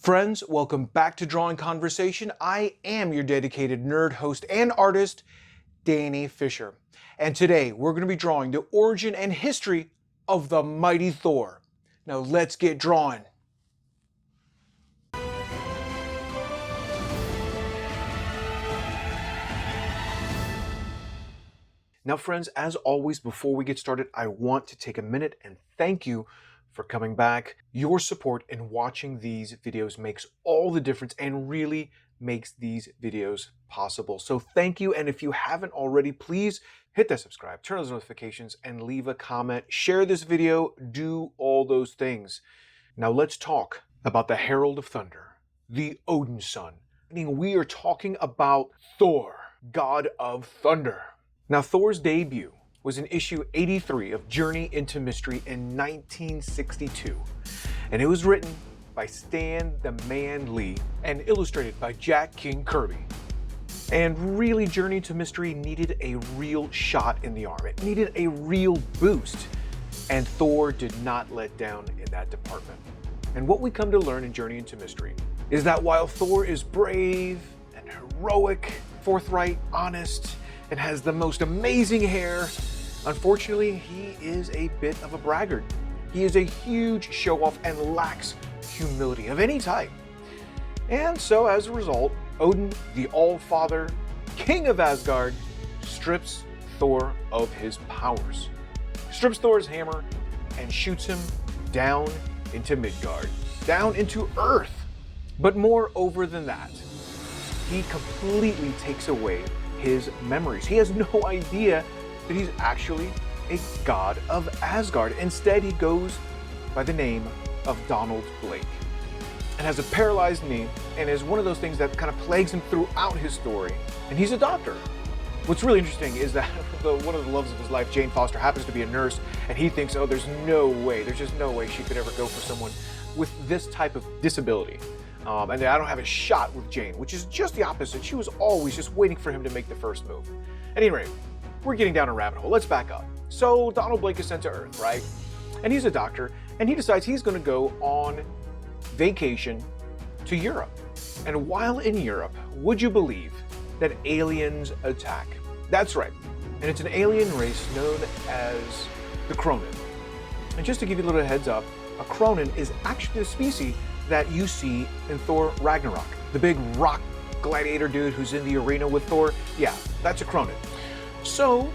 Friends, welcome back to Drawing Conversation. I am your dedicated nerd host and artist, Danny Fisher. And today we're going to be drawing the origin and history of the Mighty Thor. Now let's get drawing. Now friends, as always, before we get started, I want to take a minute and thank you for coming back. Your support in watching these videos makes all the difference and really makes these videos possible. So thank you, and if you haven't already, please hit that subscribe, turn on those notifications, and leave a comment. Share this video, do all those things. Now let's talk about the Herald of Thunder, the Odinson. We are talking about Thor, God of Thunder. Now Thor's debut was in issue 83 of Journey into Mystery in 1962. And it was written by Stan the Man Lee and illustrated by Jack King Kirby. And really, Journey to Mystery needed a real shot in the arm. It needed a real boost. And Thor did not let down in that department. And what we come to learn in Journey into Mystery is that while Thor is brave and heroic, forthright, honest, and has the most amazing hair, unfortunately, he is a bit of a braggart. He is a huge show-off and lacks humility of any type. And so, as a result, Odin, the All-Father, King of Asgard, strips Thor of his powers. Strips Thor's hammer and shoots him down into Midgard, down into Earth. But moreover than that, he completely takes away his memories. He has no idea that he's actually a god of Asgard. Instead, he goes by the name of Donald Blake and has a paralyzed knee and is one of those things that kind of plagues him throughout his story. And he's a doctor. What's really interesting is that one of the loves of his life, Jane Foster, happens to be a nurse, and he thinks, oh, there's just no way she could ever go for someone with this type of disability. And I don't have a shot with Jane, which is just the opposite. She was always just waiting for him to make the first move. At any rate, we're getting down a rabbit hole. Let's back up. So Donald Blake is sent to Earth, right? And he's a doctor, and he decides he's going to go on vacation to Europe. And while in Europe, would you believe that aliens attack? That's right. And it's an alien race known as the Kronen. And just to give you a little heads up, a Kronen is actually a species that you see in Thor Ragnarok. The big rock gladiator dude who's in the arena with Thor. Yeah, that's a Kronen. So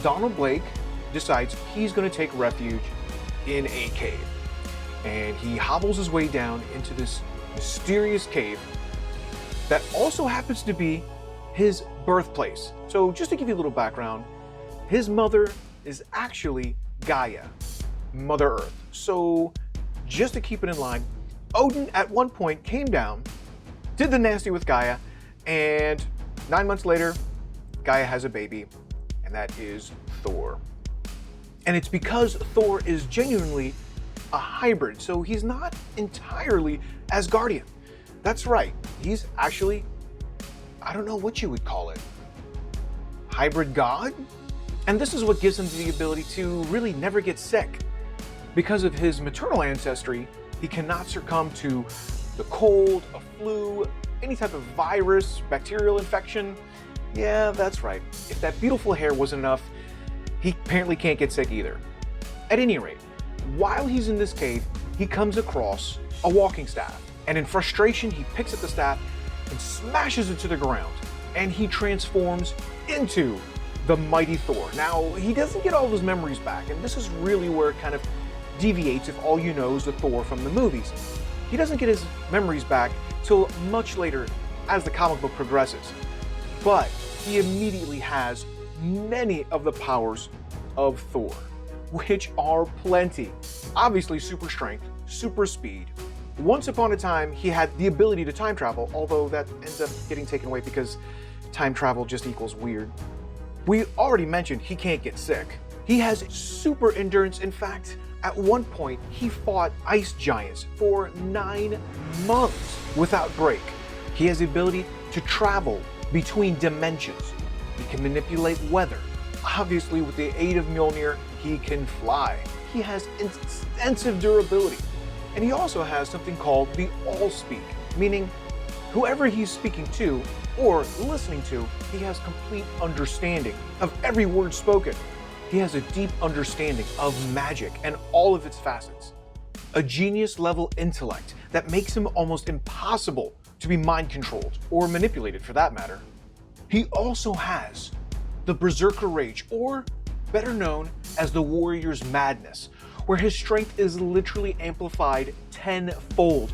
Donald Blake decides he's going to take refuge in a cave. And he hobbles his way down into this mysterious cave that also happens to be his birthplace. So just to give you a little background, his mother is actually Gaia, Mother Earth. So just to keep it in line, Odin at one point came down, did the nasty with Gaia, and 9 months later, Gaia has a baby, and that is Thor. And it's because Thor is genuinely a hybrid, so he's not entirely Asgardian. That's right, he's actually, I don't know what you would call it, hybrid god? And this is what gives him the ability to really never get sick. Because of his maternal ancestry, he cannot succumb to the cold, a flu, any type of virus, bacterial infection. Yeah, that's right. If that beautiful hair wasn't enough, he apparently can't get sick either. At any rate, while he's in this cave, he comes across a walking staff. And in frustration, he picks up the staff and smashes it to the ground. And he transforms into the Mighty Thor. Now, he doesn't get all of his memories back, and this is really where it kind of deviates if all you know is the Thor from the movies. He doesn't get his memories back till much later as the comic book progresses. But he immediately has many of the powers of Thor, which are plenty. Obviously super strength, super speed. Once upon a time, he had the ability to time travel, although that ends up getting taken away because time travel just equals weird. We already mentioned he can't get sick. He has super endurance. In fact, at one point, he fought ice giants for 9 months without break. He has the ability to travel between dimensions. He can manipulate weather. Obviously, with the aid of Mjolnir, he can fly. He has extensive durability. And he also has something called the All-Speak, meaning whoever he's speaking to or listening to, he has complete understanding of every word spoken. He has a deep understanding of magic and all of its facets. A genius-level intellect that makes him almost impossible to be mind-controlled or manipulated for that matter. He also has the Berserker Rage, or better known as the Warrior's Madness, where his strength is literally amplified tenfold.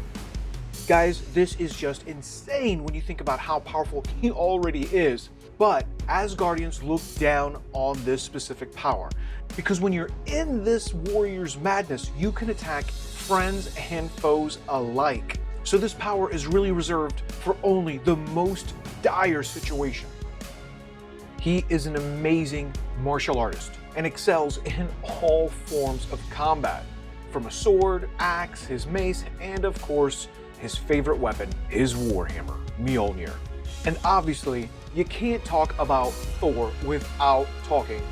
Guys, this is just insane when you think about how powerful he already is. But Asgardians look down on this specific power, because when you're in this Warrior's Madness, you can attack friends and foes alike. So this power is really reserved for only the most dire situation. He is an amazing martial artist and excels in all forms of combat, from a sword, axe, his mace, and of course, his favorite weapon, his warhammer, Mjolnir. And obviously, you can't talk about Thor without talking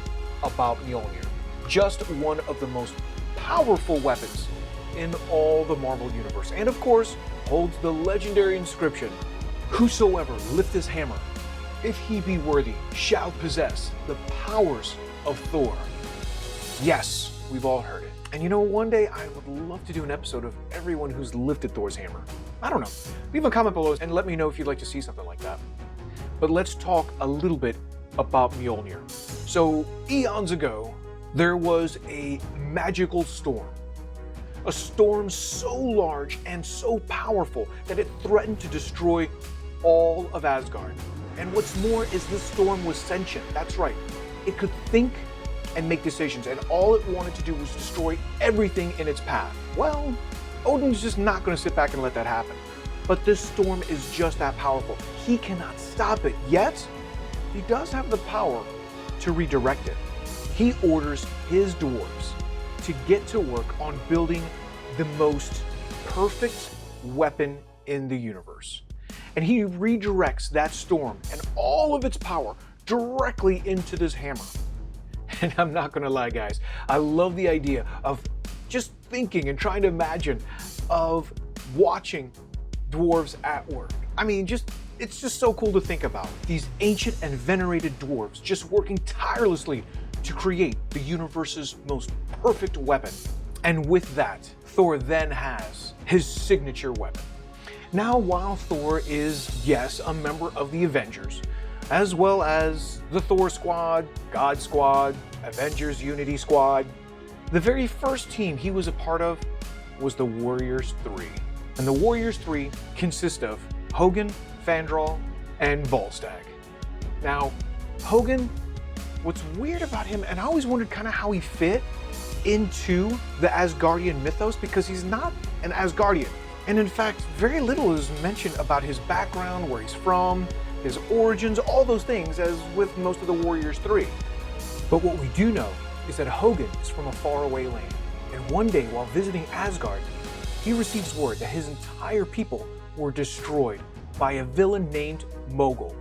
about Mjolnir. Just one of the most powerful weapons in all the Marvel Universe, and of course, holds the legendary inscription, "Whosoever lift his hammer, if he be worthy, shall possess the powers of Thor." Yes, we've all heard it. And you know, one day I would love to do an episode of everyone who's lifted Thor's hammer. I don't know. Leave a comment below and let me know if you'd like to see something like that. But let's talk a little bit about Mjolnir. So, eons ago, there was a magical storm. A storm so large and so powerful that it threatened to destroy all of Asgard. And what's more is this storm was sentient. That's right. It could think and make decisions, and all it wanted to do was destroy everything in its path. Well, Odin's just not going to sit back and let that happen. But this storm is just that powerful. He cannot stop it, yet he does have the power to redirect it. He orders his dwarves to get to work on building the most perfect weapon in the universe. And he redirects that storm and all of its power directly into this hammer. And I'm not gonna lie, guys, I love the idea of just thinking and trying to imagine of watching dwarves at work. I mean, it's just so cool to think about. These ancient and venerated dwarves just working tirelessly to create the universe's most perfect weapon. And with that, Thor then has his signature weapon. Now, while Thor is, yes, a member of the Avengers, as well as the Thor Squad, God Squad, Avengers Unity Squad, the very first team he was a part of was the Warriors 3. And the Warriors 3 consist of Hogun, Fandral, and Volstagg. Now, Hogun, what's weird about him, and I always wondered kind of how he fit into the Asgardian mythos, because he's not an Asgardian. And in fact, very little is mentioned about his background, where he's from, his origins, all those things, as with most of the Warriors 3. But what we do know is that Hogun is from a faraway land, and one day while visiting Asgard, he receives word that his entire people were destroyed by a villain named Mogul.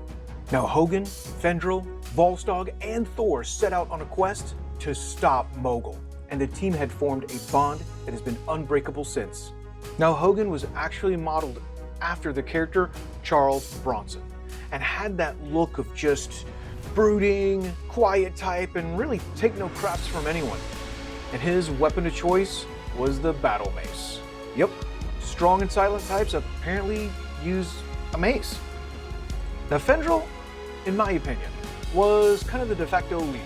Now Hogun, Fandral, Volstagg, and Thor set out on a quest to stop Mogul, and the team had formed a bond that has been unbreakable since. Now Hogun was actually modeled after the character Charles Bronson, and had that look of just brooding, quiet type, and really take no craps from anyone. And his weapon of choice was the battle mace. Yep, strong and silent types apparently use a mace. Now Fandral, in my opinion, was kind of the de facto leader.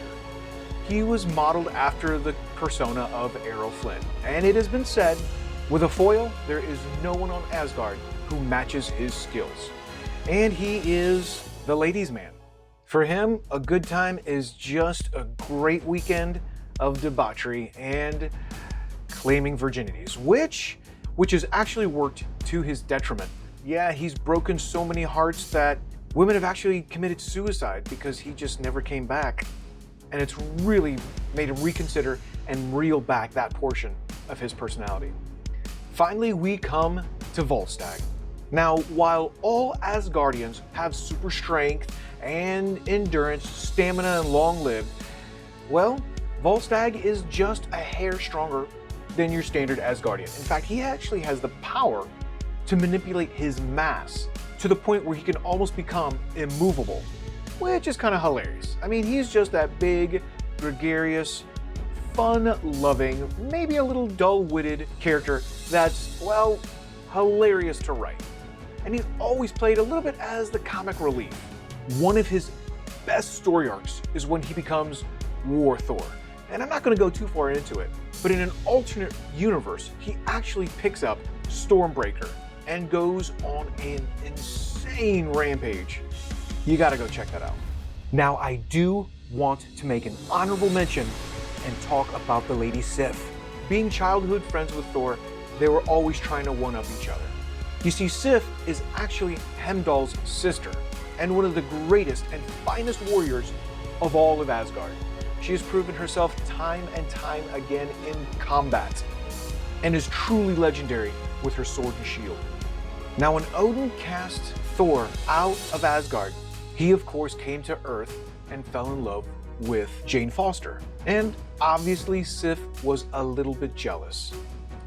He was modeled after the persona of Errol Flynn, and it has been said, with a foil, there is no one on Asgard who matches his skills. And he is the ladies' man. For him, a good time is just a great weekend of debauchery and claiming virginities, which has actually worked to his detriment. Yeah, he's broken so many hearts that women have actually committed suicide because he just never came back. And it's really made him reconsider and reel back that portion of his personality. Finally, we come to Volstagg. Now, while all Asgardians have super strength and endurance, stamina, and long-lived, well, Volstagg is just a hair stronger than your standard Asgardian. In fact, he actually has the power to manipulate his mass to the point where he can almost become immovable, which is kind of hilarious. I mean, he's just that big, gregarious, fun-loving, maybe a little dull-witted character that's, well, hilarious to write. And he's always played a little bit as the comic relief. One of his best story arcs is when he becomes War Thor. And I'm not going to go too far into it, but in an alternate universe, he actually picks up Stormbreaker and goes on an insane rampage. You got to go check that out. Now, I do want to make an honorable mention and talk about the Lady Sif. Being childhood friends with Thor, they were always trying to one-up each other. You see, Sif is actually Heimdall's sister and one of the greatest and finest warriors of all of Asgard. She has proven herself time and time again in combat and is truly legendary with her sword and shield. Now, when Odin cast Thor out of Asgard, he of course came to Earth and fell in love with Jane Foster. And obviously Sif was a little bit jealous.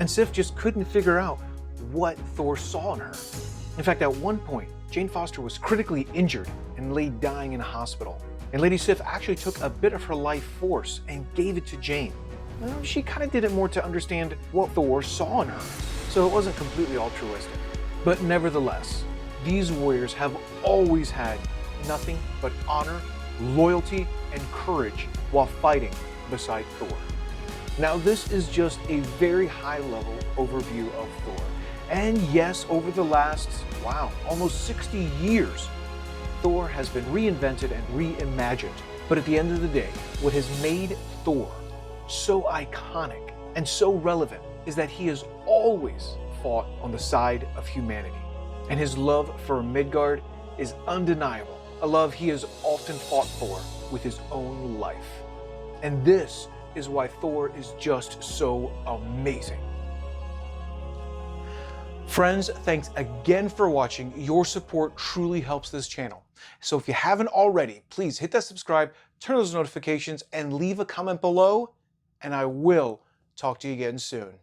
And Sif just couldn't figure out what Thor saw in her. In fact, at one point, Jane Foster was critically injured and lay dying in a hospital. And Lady Sif actually took a bit of her life force and gave it to Jane. Well, she kind of did it more to understand what Thor saw in her, so it wasn't completely altruistic. But nevertheless, these warriors have always had nothing but honor, loyalty, and courage while fighting beside Thor. Now, this is just a very high-level overview of Thor. And yes, over the last, almost 60 years, Thor has been reinvented and reimagined. But at the end of the day, what has made Thor so iconic and so relevant is that he has always fought on the side of humanity. And his love for Midgard is undeniable, a love he has often fought for with his own life. And this is why Thor is just so amazing. Friends, thanks again for watching. Your support truly helps this channel. So if you haven't already, please hit that subscribe, turn on those notifications, and leave a comment below, and I will talk to you again soon.